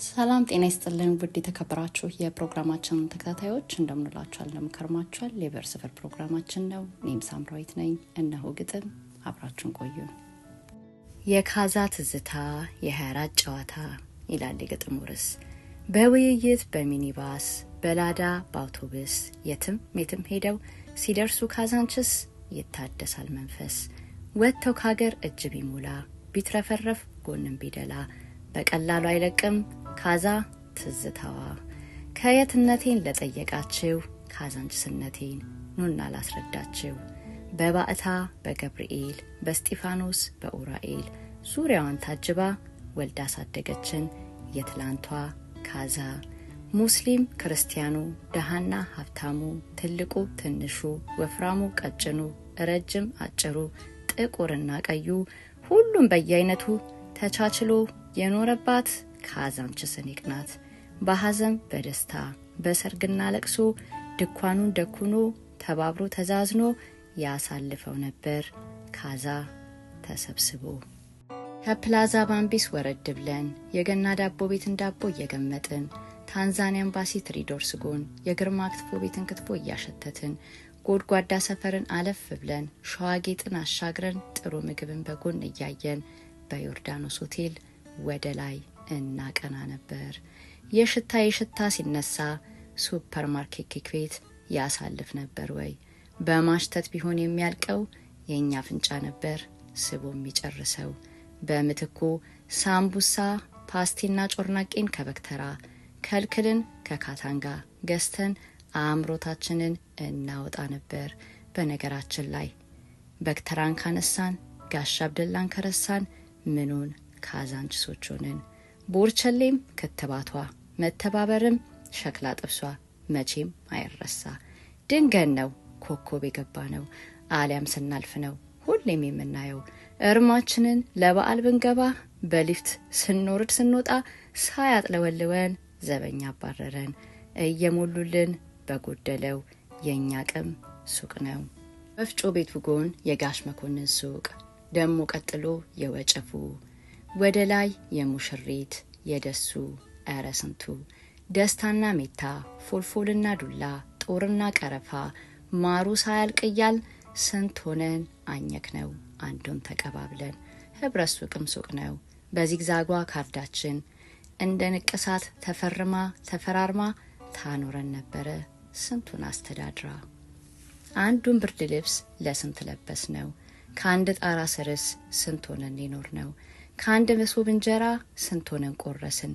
ሰላም ጤና ይስጥልን ውድ የተከበራችሁ የፕሮግራማችን ተከታታዮች እንደምንላችኋል እንደምከርማችኋል የቨርሰፈር ፕሮግራማችን ነው። እኔም ሳምራዊት ነኝ። እነሆ ግጥም አብራችሁን ቆዩ። የካዛ ትዝታ የ24 ጨዋታ ይላል የግጥሙ ርዕስ። በውይይት በሚኒባስ በላዳ በአውቶቡስ የትም ሄደው ሲደርሱ ካዛንችስ ይታደሳል መንፈስ። ወጥተው ካገር እጅ ቢሞላ ቢትረፈረፍ ጎንም ቢደላ በቀላሉ አይለቅም ካዛ ትዝታዋ። ከየትነቴን ለጠየቃችሁ ካዛንችስነቴን ኑና ላስረዳችሁ። በባዕታ በገብርኤል በስጢፋኖስ በኡራኤል ዙሪያዋን ታጅባ ወልዳ ሳደገችን የትላንቷ ካዛ። ሙስሊም ክርስቲያኑ ደሃና ሀብታሙ ትልቁ ትንሹ ወፍራሙ ቀጭኑ ረጅም አጭሩ ጥቁርና ቀዩ ሁሉም በየአይነቱ ተቻችሎ የኖረባት ካዛንችስን ይቅናት። በሐዘን በደስታ በሰርግና ለቅሶ ድኳኑን ደኩኖ ተባብሮ ተዛዝኖ ያሳልፈው ነበር ካዛ ተሰብስቦ። ከፕላዛ ባምቢስ ወረድ ብለን የገና ዳቦ ቤትን ዳቦ እየገመጥን ታንዛኒያ ኤምባሲ ትሪዶርስ ጎን የግርማ ክትፎ ቤትን ክትፎ እያሸተትን ጎድጓዳ ሰፈርን አለፍ ብለን ሸዋጌጥን አሻግረን ጥሩ ምግብን በጎን እያየን በዮርዳኖስ ሆቴል ወደ ላይ እናቀና ነበር። የሽታ ሲነሳ ሱፐርማርኬት ኬክ ቤት ያሳልፍ ነበር ወይ? በማሽተት ቢሆን የሚያልቀው የኛ ፍንጫ ነበር ስቦ የሚጨርሰው። በምትኩ ሳምቡሳ ፓስቲና ጮርናቄን ከበክተራ ከልክልን ከካታንጋ ገዝተን አእምሮታችንን እናወጣ ነበር። በነገራችን ላይ በክተራን ካነሳን ጋሻ አብደላን ከረሳን ምኑን ካዛንችሶች ሆንን። ቦርቸሌም ክትባቷ መተባበርም ሸክላ ጥብሷ መቼም አይረሳ። ድንገን ነው ኮኮብ የገባ ነው አሊያም ስናልፍ ነው ሁሌም የምናየው። እርማችንን ለበዓል ብንገባ በሊፍት ስንወርድ ስንወጣ ሳያጥለወልወን ዘበኛ አባረረን። እየሞሉልን በጎደለው የኛ ቅም ሱቅ ነው። ወፍጮ ቤቱ ጎን የጋሽ መኮንን ሱቅ ደሞ ቀጥሎ የወጨፉ ወደ ላይ የሙሽሪት የደሱ ኧረ ስንቱ ደስታና ሜታ ፎልፎልና ዱላ ጦርና ቀረፋ ማሩ ሳያልቅያል ስንት ሆነን አኘክ ነው አንዱን ተቀባብለን። ህብረት ሱቅም ሱቅ ነው በዚግዛጓ ካርዳችን እንደ ንቅሳት ተፈርማ ተፈራርማ ታኖረን ነበረ ስንቱን አስተዳድራ። አንዱን ብርድ ልብስ ለስንት ለበስ ነው ከአንድ ጣራ ስርስ ስንት ሆነን ይኖር ነው። ከአንድ መሶብ እንጀራ ስንት ሆነን ቆረስን